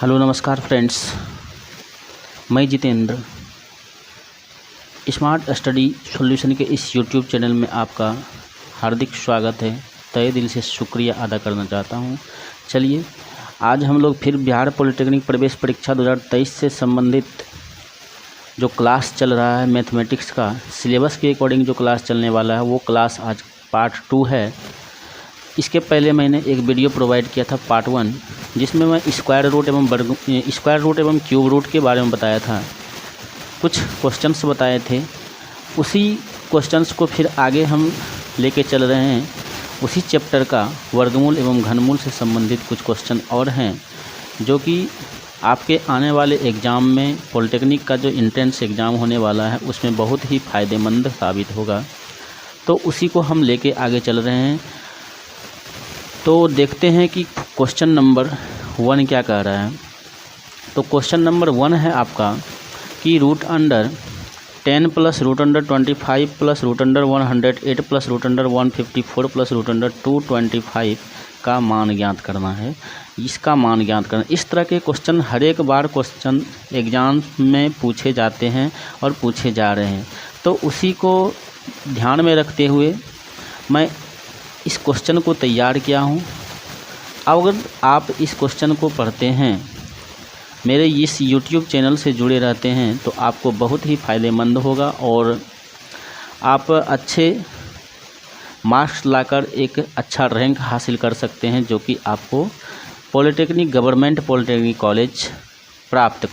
Hello नमस्कार friends, मैं Jitendra smart study solution के इस यूट्यूब चैनल में आपका हार्दिक स्वागत है। तहे दिल से शुक्रिया अदा करना चाहता हूं। चलिए आज हम लोग फिर बिहार पॉलिटेक्निक प्रवेश परीक्षा 2023 से संबंधित जो क्लास चल रहा है मैथमेटिक्स का, सिलेबस के अकॉर्डिंग जो क्लास चलने वाला है वो क्लास आज पार्ट 2 है। इसके पहले मैंने एक वीडियो प्रोवाइड किया था पार्ट 1, जिसमें मैं स्क्वायर रूट एवं क्यूब रूट के बारे में बताया था। कुछ क्वेश्चंस बताए थे, उसी क्वेश्चंस को फिर आगे हम लेके चल रहे हैं। उसी चैप्टर का वर्गमूल एवं घनमूल से संबंधित कुछ क्वेश्चन और हैं, जो कि आपके आने वाले एग्ज़ाम में पॉलिटेक्निक का जो एंट्रेंस एग्ज़ाम होने वाला है उसमें बहुत ही फ़ायदेमंद साबित होगा। तो उसी को हम लेके आगे चल रहे हैं। तो देखते हैं कि क्वेश्चन नंबर 1 क्या कह रहा है। तो क्वेश्चन नंबर 1 है आपका कि root under 10 plus root under 25 plus root under 108 plus root under 154 plus root under 225 का मान ज्ञात करना है। इसका मान ज्ञात करना। इस तरह के क्वेश्चन हर एक बार क्वेश्चन एग्ज़ाम में पूछे जाते हैं और पूछे जा रहे हैं। तो उसी को ध्यान में रखते हुए मैं इस क्वेश्चन को तैयार किया हूँ। अगर आप इस क्वेश्चन को पढ़ते हैं, मेरे इस YouTube चैनल से जुड़े रहते हैं, तो आपको बहुत ही फ़ायदेमंद होगा और आप अच्छे मार्क्स लाकर एक अच्छा रैंक हासिल कर सकते हैं, जो कि आपको पॉलिटेक्निक गवर्नमेंट पॉलिटेक्निक कॉलेज प्राप्त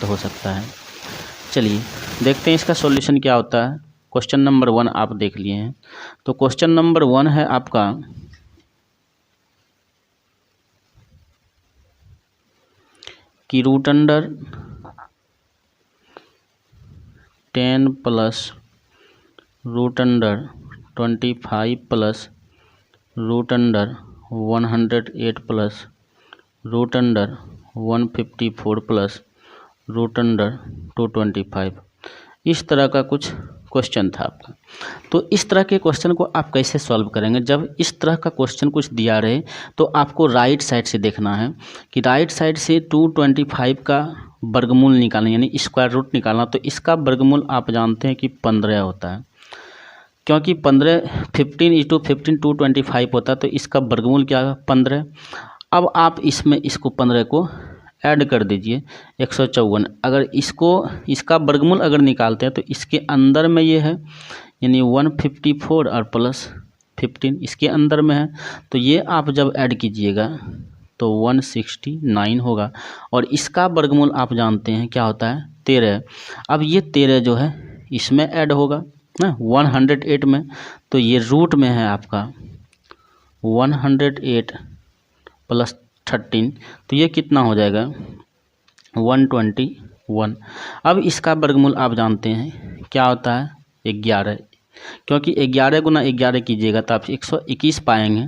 हो सकता है। चलिए देखते हैं इसका सॉल्यूशन क्या होता है। क्वेश्चन नंबर 1 आप देख लिए हैं। तो क्वेश्चन नंबर 1 है आपका कि root under 10 plus root under 25 plus root under 108 plus root under 154 plus root under 225, इस तरह का कुछ क्वेश्चन था आपका। तो इस तरह के क्वेश्चन को आप कैसे सॉल्व करेंगे। जब इस तरह का क्वेश्चन कुछ दिया रहे तो आपको राइट साइड से देखना है कि राइट साइड से 225 का वर्गमूल निकालना, यानी स्क्वायर रूट निकालना। तो इसका वर्गमूल आप जानते हैं कि 15 होता है, क्योंकि 15 × 15 225 होता है। तो इसका वर्गमूल क्या है? 15। अब आप इसमें इसको 15 को ऐड कर दीजिए 154। अगर इसका वर्गमूल अगर निकालते हैं तो इसके अंदर में ये है, यानी 154 और प्लस 15 इसके अंदर में है। तो ये आप जब ऐड कीजिएगा तो 169 होगा। और इसका वर्गमूल आप जानते हैं क्या होता है? 13। अब ये 13 जो है इसमें ऐड होगा ना 108 में। तो ये रूट में है आपका 108 प्लस 13, तो ये कितना हो जाएगा? 121। अब इसका वर्गमूल आप जानते हैं क्या होता है? 11, क्योंकि 11 गुना 11 कीजिएगा तो आप 121 पाएंगे।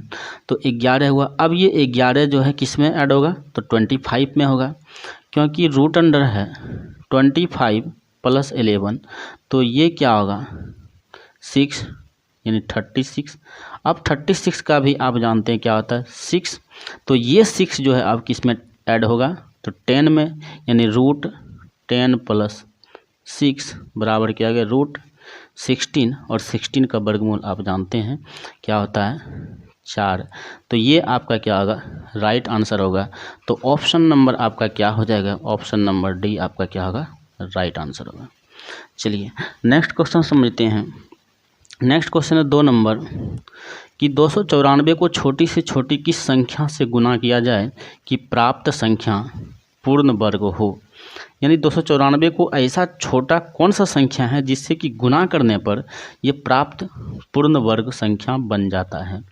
तो 11 हुआ। अब ये 11 जो है किस में ऐड होगा? तो 25 में होगा, क्योंकि रूट अंडर है 25 प्लस 11। तो ये क्या होगा? 6, यानी 36। अब 36 का भी आप जानते हैं क्या होता है? 6। तो ये 6 जो है अब किस में ऐड होगा? तो 10 में, यानी रूट 10 प्लस 6 बराबर क्या गया? रूट 16। और 16 का वर्गमूल आप जानते हैं क्या होता है? 4। तो ये आपका क्या होगा? राइट आंसर होगा। तो ऑप्शन नंबर आपका क्या हो जाएगा? ऑप्शन नंबर डी आपका क्या होगा? राइट आंसर होगा। चलिए नेक्स्ट क्वेश्चन समझते हैं। नेक्स्ट क्वेश्चन है 2 नंबर कि 294 को छोटी से छोटी किस संख्या से गुना किया जाए कि प्राप्त संख्या पूर्ण वर्ग हो। यानी 294 को ऐसा छोटा कौन सा संख्या है जिससे कि गुना करने पर ये प्राप्त पूर्ण वर्ग संख्या बन जाता है।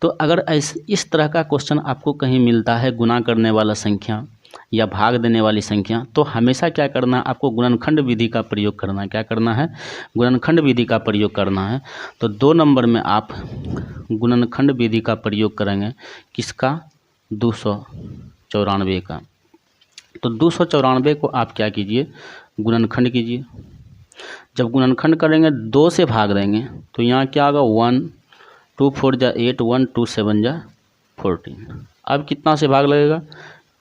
तो अगर इस तरह का क्वेश्चन आपको कहीं मिलता है, गुना करने वाला संख्या या भाग देने वाली संख्या, तो हमेशा क्या करना है? आपको गुणनखंड विधि का प्रयोग करना है। क्या करना है? गुणनखंड विधि का प्रयोग करना है। तो 2 नंबर में आप गुणनखंड विधि का प्रयोग करेंगे। किसका? 294 का। तो 294 को आप क्या कीजिए? गुणनखंड कीजिए। जब गुणनखंड करेंगे 2 से भाग देंगे तो यहाँ क्या होगा? 1 2 4 जा 8, 1 2 7 जा 14। अब कितना से भाग लगेगा?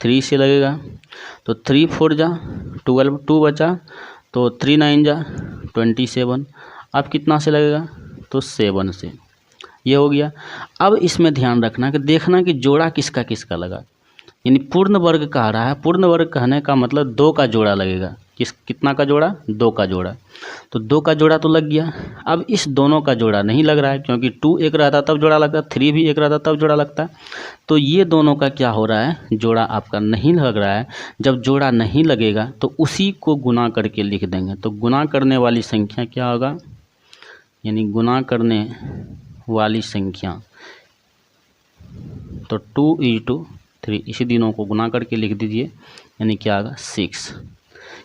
3 से लगेगा, तो 3 4 जा 12, 2 बचा, तो 3 9 जा 27। अब कितना से लगेगा, तो 7 से। ये हो गया। अब इसमें ध्यान रखना कि देखना कि जोड़ा किसका किसका लगा, यानी पूर्ण वर्ग कह रहा है। पूर्ण वर्ग कहने का मतलब 2 का जोड़ा लगेगा। कितना का जोड़ा, 2 का जोड़ा। तो 2 का जोड़ा तो लग गया। अब इस दोनों का जोड़ा नहीं लग रहा है, क्योंकि 2 एक रहता तब जोड़ा लगता, 3 भी एक रहता तब जोड़ा लगता। तो ये दोनों का क्या हो रहा है, जोड़ा आपका नहीं लग रहा है। जब जोड़ा नहीं लगेगा तो उसी को गुना करके लिख देंगे। तो गुना करने वाली संख्या क्या होगा, यानी गुना करने वाली संख्या, तो 2 × 3, इसी दिनों को गुना करके लिख दीजिए, यानी क्या होगा 6।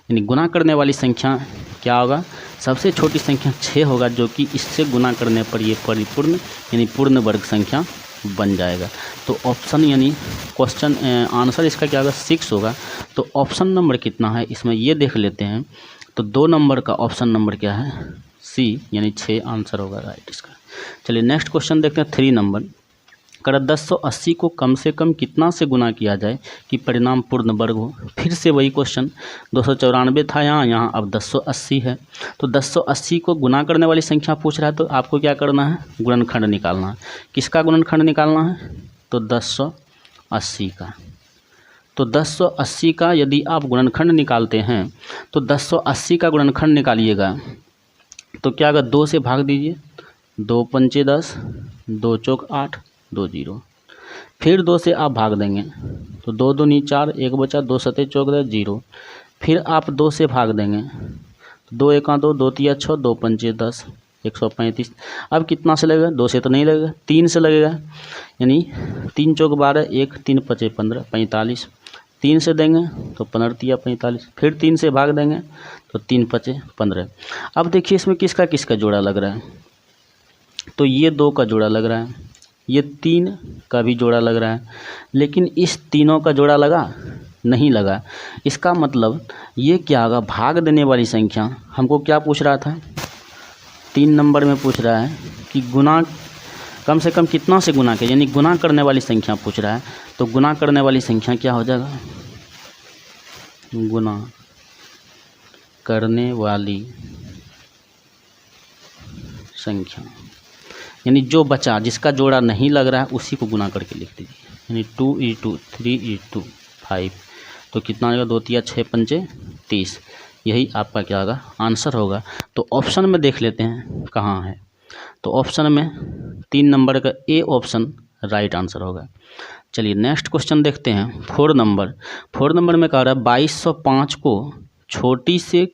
यानी गुना करने वाली संख्या क्या होगा, सबसे छोटी संख्या 6 होगा, जो कि इससे गुना करने पर ये परिपूर्ण यानी पूर्ण वर्ग संख्या बन जाएगा। तो ऑप्शन यानी क्वेश्चन आंसर इसका क्या होगा, 6 होगा। तो ऑप्शन नंबर कितना है इसमें ये देख लेते हैं। तो 2 नंबर का ऑप्शन नंबर क्या है, सी, यानी 6 आंसर होगा राइट इसका। चलिए नेक्स्ट क्वेश्चन देखते हैं। 3 नंबर कर 1080 को कम से कम कितना से गुना किया जाए कि परिणाम पूर्ण वर्ग हो। फिर से वही क्वेश्चन, 294 था यहाँ अब 1080 है। तो 1080 को गुना करने वाली संख्या पूछ रहा है, तो आपको क्या करना है, गुणनखंड निकालना है। किसका गुणनखंड निकालना है, तो 1080 का। तो 1080 का यदि आप गुणनखंड निकालते हैं, तो 1080 का गुणनखंड निकालिएगा तो क्या अगर 2 से भाग दीजिए, 2 पंचे 10, 2 चौक 8, 2 0। फिर 2 से आप भाग देंगे तो 2 दूनी 4, 1 बचा, 2 सते चौक 0। फिर आप 2 से भाग देंगे, 2 एका 2, 2 तिया 6, 2 पंचे 10, 135। अब कितना से लगेगा, 2 से तो नहीं लगेगा, 3 से लगेगा, यानी 3 चौक 12, 1 3 पचे 15, 45। 3 से देंगे तो 15 तिया 45। फिर 3 से भाग देंगे तो 3 पचे 15। अब देखिए इसमें किसका किसका जोड़ा लग रहा है, तो ये 2 का जोड़ा लग रहा है, ये 3 का भी जोड़ा लग रहा है, लेकिन इस तीनों का जोड़ा लगा नहीं लगा। इसका मतलब ये क्या होगा, भाग देने वाली संख्या हमको क्या पूछ रहा था, 3 नंबर में पूछ रहा है कि गुना कम से कम कितना से गुना के, यानी गुना करने वाली संख्या पूछ रहा है। तो गुना करने वाली संख्या क्या हो जाएगा, गुना करने वाली संख्या, यानी जो बचा जिसका जोड़ा नहीं लग रहा है उसी को गुना करके लिख दीजिए, यानी 2 × 3 × 5। तो कितना आएगा, 2 तिया 6 पंचे 30। यही आपका क्या होगा, आंसर होगा। तो ऑप्शन में देख लेते हैं कहाँ है। तो ऑप्शन में 3 नंबर का ए ऑप्शन राइट आंसर होगा। चलिए नेक्स्ट क्वेश्चन देखते हैं। 4 नंबर में कह रहा है 2205 को छोटी से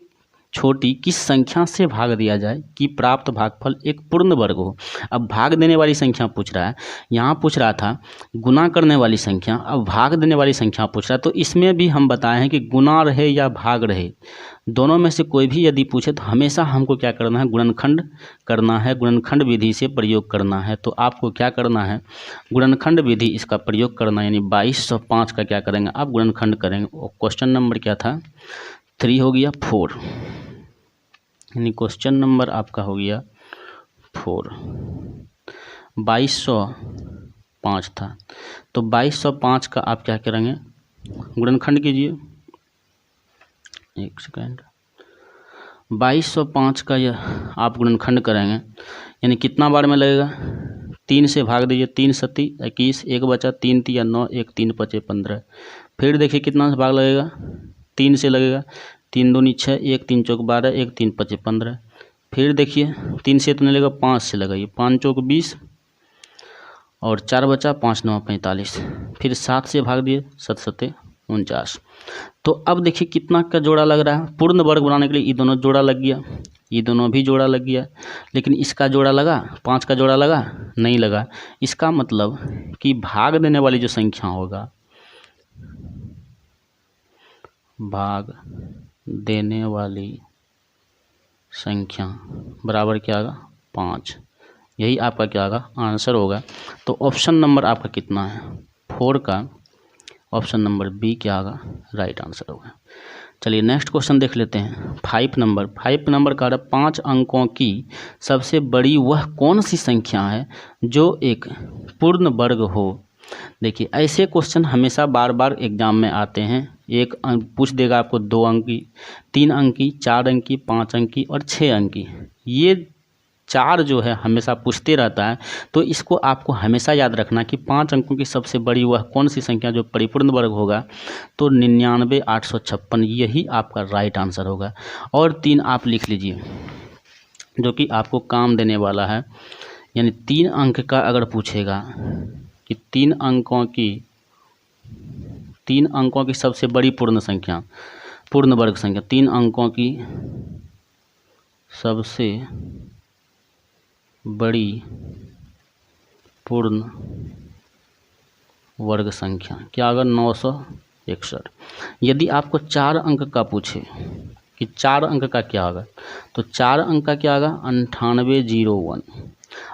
छोटी किस संख्या से भाग दिया जाए कि प्राप्त भागफल एक पूर्ण वर्ग हो। अब भाग देने वाली संख्या पूछ रहा है, यहाँ पूछ रहा था गुना करने वाली संख्या, अब भाग देने वाली संख्या पूछ रहा है। तो इसमें भी हम बताए हैं कि गुना रहे या भाग रहे, दोनों में से कोई भी यदि पूछे तो हमेशा हमको क्या करना है, गुणनखंड करना है, गुणनखंड विधि से प्रयोग करना है। तो आपको क्या करना है, गुणनखंड विधि इसका प्रयोग करना, यानी 2205 का क्या करेंगे आप, गुणनखंड करेंगे। क्वेश्चन नंबर क्या था, 3 हो गया 4, यानी क्वेश्चन नंबर आपका हो गया 4। 2205 था, तो 2205 का आप क्या करेंगे, गुणनखंड कीजिए। एक सेकेंड, 2205 का यह आप गुणनखंड करेंगे, यानी कितना बार में लगेगा, 3 से भाग दीजिए, 3 सती 21, 1 बचा, 3 तिया 9, 1 3 पचे 15। फिर देखिए कितना से भाग लगेगा, 3 से लगेगा, 3 दूनी 6, 1 3 चौक 12, 1 3 पचे 15। फिर देखिए 3 से तो नहीं लगेगा, 5 से लगाइए, 5 चौक 20 और 4 बचा, 5 9 45। फिर 7 से भाग दिए, 7 सते 49। तो अब देखिए कितना का जोड़ा लग रहा है, पूर्ण वर्ग बनाने के लिए ये दोनों जोड़ा लग गया, ये दोनों भी जोड़ा लग गया, लेकिन इसका जोड़ा लगा, 5 का जोड़ा लगा नहीं लगा। इसका मतलब कि भाग देने वाली जो संख्या होगा, भाग देने वाली संख्या बराबर क्या होगा, 5। यही आपका क्या होगा, आंसर होगा। तो ऑप्शन नंबर आपका कितना है, 4 का ऑप्शन नंबर बी क्या होगा, राइट आंसर होगा। चलिए नेक्स्ट क्वेश्चन देख लेते हैं। 5 नंबर का 5 अंकों की सबसे बड़ी वह कौन सी संख्या है जो एक पूर्ण वर्ग हो देखिए ऐसे क्वेश्चन हमेशा बार बार एग्जाम में आते हैं। एक अंक पूछ देगा आपको 2 अंक की, 3 अंक की, 4 अंक की, 5 अंक की और 6 अंक की। ये 4 जो है हमेशा पूछते रहता है। तो इसको आपको हमेशा याद रखना कि 5 अंकों की सबसे बड़ी वह कौन सी संख्या जो परिपूर्ण वर्ग होगा, तो 99,856 यही आपका राइट आंसर होगा। और 3 आप लिख लीजिए जो कि आपको काम देने वाला है। यानी 3 अंक का अगर पूछेगा कि 3 अंकों की सबसे बड़ी पूर्ण वर्ग संख्या, 3 अंकों की सबसे बड़ी पूर्ण वर्ग संख्या क्या होगा? 961। यदि आपको 4 अंक का पूछे कि 4 अंक का क्या होगा, तो 4 अंक का क्या होगा? 9801।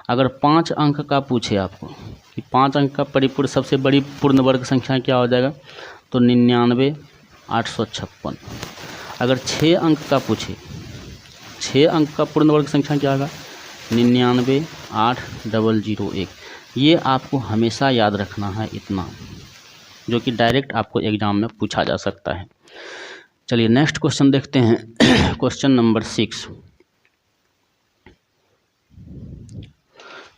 अगर 5 अंक का पूछे आपको कि 5 अंक का परिपूर्ण सबसे बड़ी पूर्ण वर्ग संख्या क्या हो जाएगा, तो 99,856। अगर 6 अंक का पूछे, 6 अंक का पूर्ण वर्ग संख्या क्या होगा? 99,8001। ये आपको हमेशा याद रखना है इतना, जो कि डायरेक्ट आपको एग्जाम में पूछा जा सकता है। चलिए नेक्स्ट क्वेश्चन देखते हैं। Question number 6।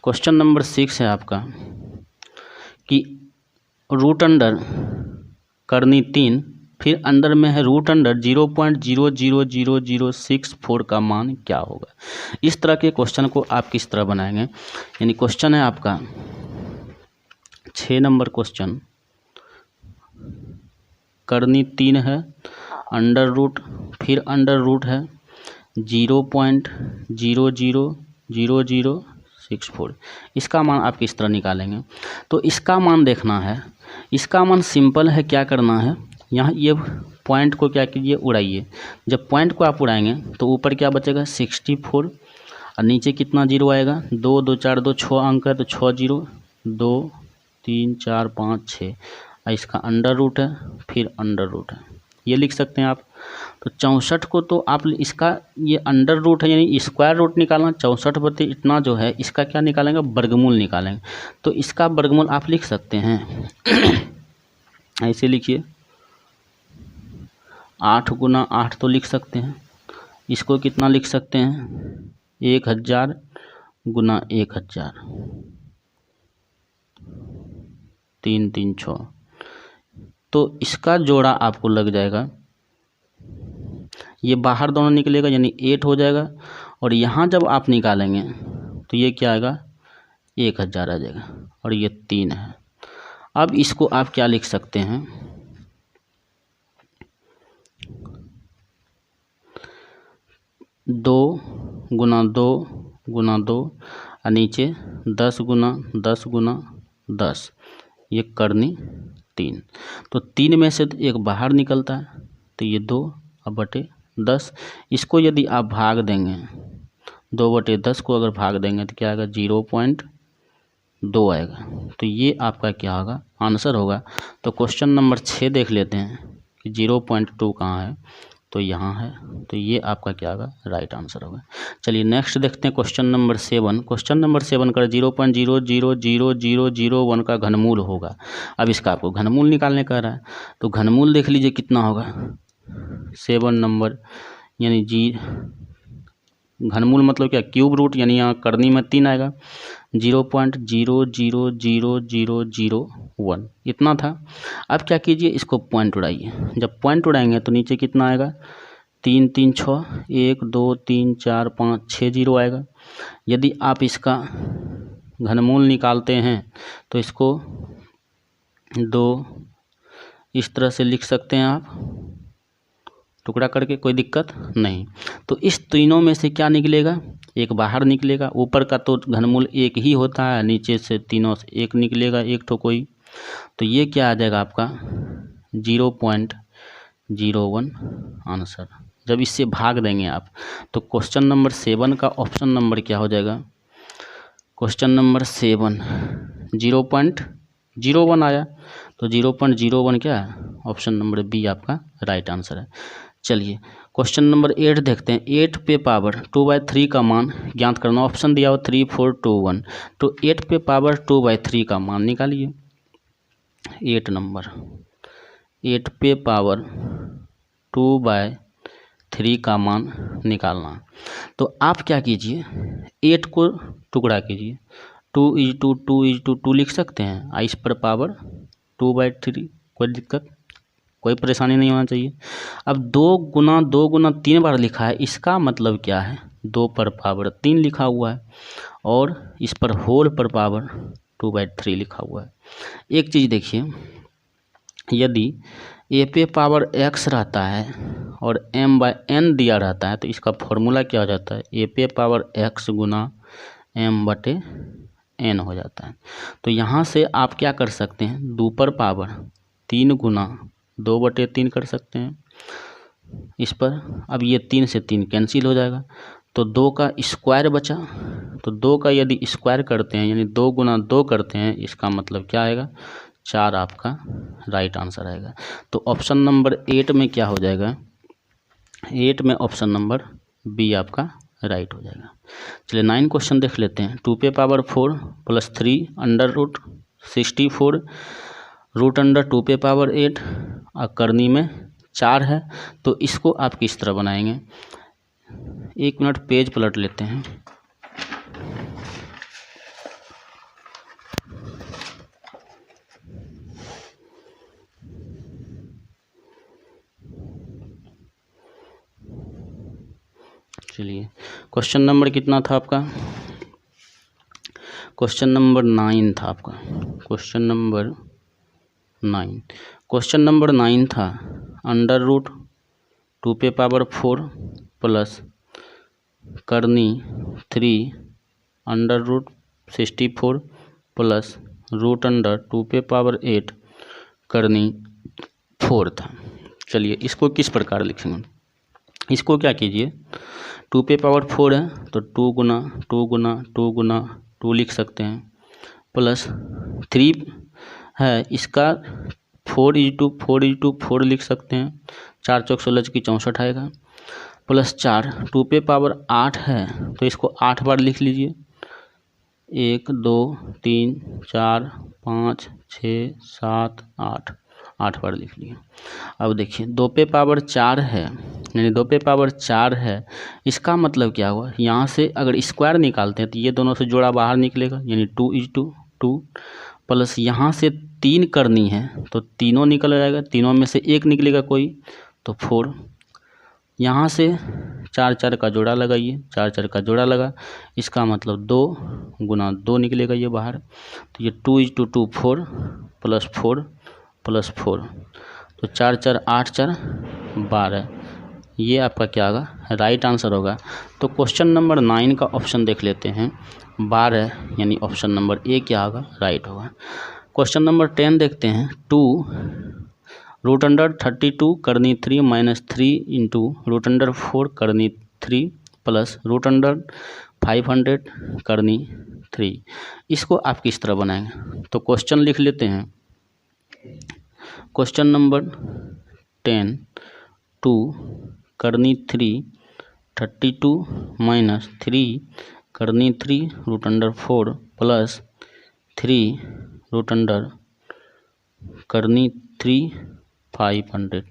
क्वेश्चन नंबर 6 है आपका कि रूट अंडर करनी 3 फिर अंदर में है रूट अंडर 0.000064 का मान क्या होगा। इस तरह के क्वेश्चन को आप किस तरह बनाएंगे? यानी क्वेश्चन है आपका 6 नंबर क्वेश्चन, करनी 3 है, अंडर रूट फिर अंडर रूट है 0.000064। इसका मान आप किस तरह निकालेंगे? तो इसका मान देखना है। इसका मान सिंपल है। क्या करना है, यहाँ ये पॉइंट को क्या कीजिए, उड़ाइए। जब पॉइंट को आप उड़ाएंगे तो ऊपर क्या बचेगा? 64 और नीचे कितना जीरो आएगा? 2 2 4 2 6 अंक है तो 6 0 2 3 4 5 6। इसका अंडर रूट है फिर अंडर रूट है, ये लिख सकते हैं आप। तो 64 को तो आप इसका ये अंडर रूट है यानी स्क्वायर रूट निकालना। 64 इतना जो है इसका क्या निकालेंगे? वर्गमूल निकालेंगे। तो इसका वर्गमूल आप लिख सकते हैं ऐसे लिखिए, 8 गुना 8 तो लिख सकते हैं। इसको कितना लिख सकते हैं? 1000 गुना 1000, 3 3 6। तो इसका जोड़ा आपको लग जाएगा, ये बाहर दोनों निकलेगा यानी 8 हो जाएगा। और यहाँ जब आप निकालेंगे तो ये क्या आएगा? 1000 आ जाएगा और ये 3 है। अब इसको आप क्या लिख सकते हैं? 2 गुना 2 गुना 2 और नीचे 10 गुना 10 गुना 10, ये करनी 3। तो 3 में से एक बाहर निकलता है तो ये 2 अब बटे 10। इसको यदि आप भाग देंगे, 2/10 को अगर भाग देंगे तो क्या आएगा? 0.2 आएगा। तो ये आपका क्या होगा? आंसर होगा। तो क्वेश्चन नंबर 6 देख लेते हैं कि 0.2 कहाँ है, तो यहाँ है। तो ये आपका क्या होगा? राइट आंसर होगा। चलिए नेक्स्ट देखते हैं क्वेश्चन नंबर 7। क्वेश्चन नंबर 7 का 0.000001 का घनमूल होगा। अब इसका आपको घनमूल निकालने कह रहा है, तो घनमूल देख लीजिए कितना होगा। 7 नंबर यानी घनमूल मतलब क्या? क्यूब रूट, यानी यहाँ करनी में 3 आएगा। 0.000001 इतना था। अब क्या कीजिए, इसको पॉइंट उड़ाइए। जब पॉइंट उड़ाएंगे तो नीचे कितना आएगा? 3 3 6, 1 2 3 4 5 6 जीरो आएगा। यदि आप इसका घनमूल निकालते हैं तो इसको 2 इस तरह से लिख सकते हैं आप, टुकड़ा करके, कोई दिक्कत नहीं। तो इस तीनों में से क्या निकलेगा? एक बाहर निकलेगा। ऊपर का तो घनमूल 1 ही होता है, नीचे से तीनों से 1 निकलेगा, एक तो कोई। तो ये क्या आ जाएगा आपका? 0.01 आंसर। जब इससे भाग देंगे आप तो क्वेश्चन नंबर 7 का ऑप्शन नंबर क्या हो जाएगा? क्वेश्चन नंबर 7 0.01 आया, तो 0.01 क्या है? ऑप्शन नंबर बी आपका राइट आंसर है। चलिए क्वेश्चन नंबर 8 देखते हैं। 8 पे पावर 2/3 का मान ज्ञात करना। ऑप्शन दिया हो 3 4 2 1। तो 8 पे पावर 2/3 का मान निकालिए। 8 नंबर 8 पे पावर 2/3 का मान निकालना। तो आप क्या कीजिए, 8 को टुकड़ा कीजिए, 2 लिख सकते हैं, इस पर पावर 2/3, कोई दिक्कत, कोई परेशानी नहीं होना चाहिए। अब 2 × 3 बार लिखा है, इसका मतलब क्या है, 2 पर पावर 3 लिखा हुआ है और इस पर होल पर पावर 2/3 लिखा हुआ है। एक चीज़ देखिए, यदि ए पे पावर x रहता है और m/n दिया रहता है तो इसका फॉर्मूला क्या हो जाता है, ए पे पावर x गुना m/n हो जाता है। तो यहाँ से आप क्या कर सकते हैं, 2 पर पावर 3 गुना 2/3 कर सकते हैं इस पर। अब ये 3 से 3 कैंसिल हो जाएगा तो 2 का स्क्वायर बचा, तो 2 का यदि स्क्वायर करते हैं यानी 2 गुना 2 करते हैं, इसका मतलब क्या आएगा, 4 आपका राइट आंसर आएगा। तो ऑप्शन नंबर 8 में क्या हो जाएगा, 8 में ऑप्शन नंबर बी आपका राइट हो जाएगा। चलिए 9 क्वेश्चन देख लेते हैं। 2 पे power 4 + 3 under root 64 root under 2 पे पावर 8 और करनी में 4 है। तो इसको आप किस तरह बनाएंगे, 1 मिनट पेज पलट लेते हैं। चलिए क्वेश्चन नंबर कितना था आपका, क्वेश्चन नंबर 9 था आपका, क्वेश्चन नंबर 9 था अंडर रूट 2 पे पावर 4 प्लस करनी 3 under root 64 plus root under 2 पे पावर 8 करनी 4 था। चलिए इसको किस प्रकार लिखेंगे, इसको क्या कीजिए, 2 पे पावर 4 है तो 2 गुना 2 गुना 2 गुना 2 लिख सकते हैं, प्लस 3 है इसका 4 लिख सकते हैं, 4 चौक 16 की 64 आएगा, प्लस 4 2 पे पावर 8 है तो इसको 8 बार लिख लीजिए, 1 2 3 4 5 6 7 8 बार लिख लिए। अब देखिए 2 पे पावर 4 है यानी 2 पे पावर 4 है, इसका मतलब क्या हुआ, यहाँ से अगर स्क्वायर निकालते हैं तो ये दोनों से जोड़ा बाहर निकलेगा यानी 2 प्लस यहाँ से 3 करनी है तो तीनों निकल जाएगा, तीनों में से एक निकलेगा कोई तो 4, यहाँ से 4 का जोड़ा लगाइए, 4 का जोड़ा लगा, इसका मतलब 2 गुना 2 निकलेगा ये बाहर, तो ये 2 4 प्लस 4 प्लस 4 तो 4 8 12, ये आपका क्या होगा, राइट आंसर होगा। तो क्वेश्चन नंबर 9 का ऑप्शन देख लेते हैं, 12 यानी ऑप्शन नंबर ए क्या होगा, राइट होगा। क्वेश्चन नंबर 10 देखते हैं। 2 रूट अंडर 32 करनी 3 माइनस 3 इंटू रूट अंडर 4 करनी 3 प्लस रूट अंडर 500 करनी 3, इसको आप किस तरह बनाएंगे, तो क्वेश्चन लिख लेते हैं। क्वेश्चन नंबर 10 2 करनी 3 32 माइनस 3 करनी 3 root under 4 plus 3 root under करनी 3 500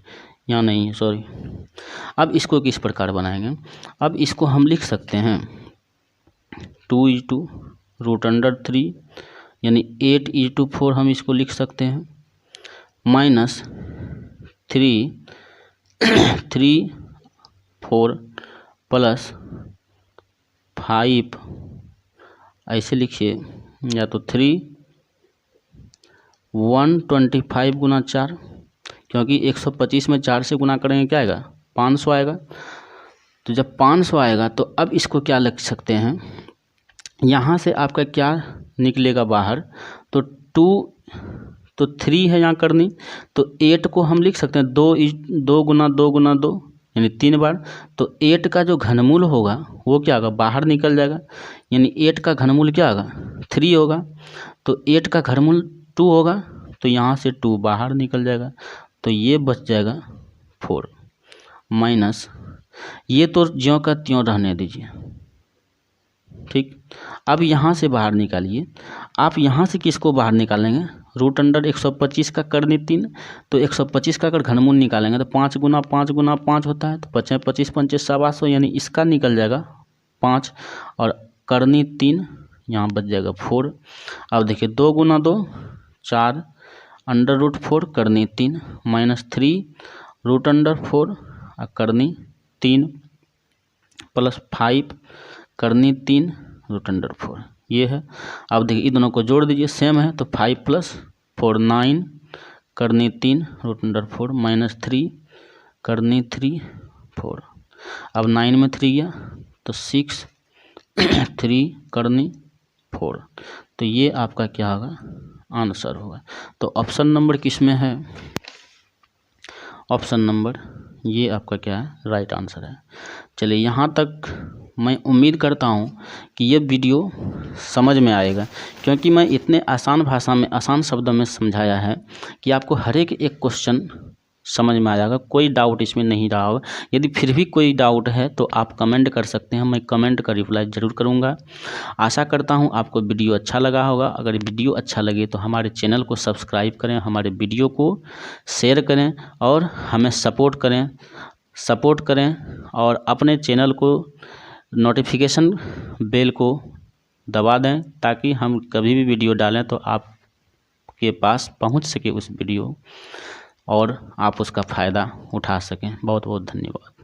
या नहीं सॉरी। अब इसको किस प्रकार बनाएंगे, अब इसको हम लिख सकते हैं 2 रूट अंडर 3 यानी 8 4 हम इसको लिख सकते हैं, माइनस 3 4 प्लस 5 ऐसे लिखिए, या तो 125 गुना 4, क्योंकि 125 में 4 से गुना करेंगे क्या आएगा, 500 आएगा। तो जब 500 आएगा तो अब इसको क्या लिख सकते हैं, यहाँ से आपका क्या निकलेगा बाहर, तो 3 है यहाँ करनी, तो 8 को हम लिख सकते हैं 2 गुना 2 यानी 3 बार, तो 8 का जो घनमूल होगा वो क्या होगा, बाहर निकल जाएगा, यानी 8 का घनमूल क्या होगा, 3 होगा, तो 8 का घनमूल 2 होगा, तो यहाँ से 2 बाहर निकल जाएगा, तो ये बच जाएगा 4 माइनस, ये तो ज्यों का त्यों रहने दीजिए, ठीक। अब यहाँ से बाहर निकालिए, आप यहाँ से किसको बाहर निकालेंगे, रूट अंडर 125 का करनी 3, तो 125 का अगर घनमूल निकालेंगे तो 5 गुना 5 गुना 5 होता है, तो 5 25 5 700, यानी इसका निकल जाएगा 5 और करनी 3 यहाँ बच जाएगा 4। अब देखिए 2 गुना 2 4 अंडर रूट 4 करनी 3 माइनस 3 रूट अंडर 4 और करनी 3 प्लस 5 करनी 3 रूट अंडर 4 ये है। अब देखिए ये दोनों को जोड़ दीजिए, सेम है, तो 5 + 4 9 करनी 3 रूट अंडर 4 माइनस 3 करनी 3 4। अब 9 में 3 गया तो 6 3 करनी 4, तो ये आपका क्या होगा, आंसर होगा। तो ऑप्शन नंबर किस में है, ऑप्शन नंबर ये आपका क्या है, राइट आंसर है। चलिए यहाँ तक मैं उम्मीद करता हूँ कि ये वीडियो समझ में आएगा, क्योंकि मैं इतने आसान भाषा में आसान शब्दों में समझाया है कि आपको हर एक क्वेश्चन समझ में आ जाएगा, कोई डाउट इसमें नहीं रहा होगा। यदि फिर भी कोई डाउट है तो आप कमेंट कर सकते हैं, मैं कमेंट का रिप्लाई ज़रूर करूँगा। आशा करता हूँ आपको वीडियो अच्छा लगा होगा। अगर वीडियो अच्छा लगे तो हमारे चैनल को सब्सक्राइब करें, हमारे वीडियो को शेयर करें और हमें सपोर्ट करें और अपने चैनल को नोटिफिकेशन बेल को दबा दें, ताकि हम कभी भी वीडियो डालें तो आपके पास पहुंच सके उस वीडियो और आप उसका फ़ायदा उठा सकें। बहुत बहुत धन्यवाद।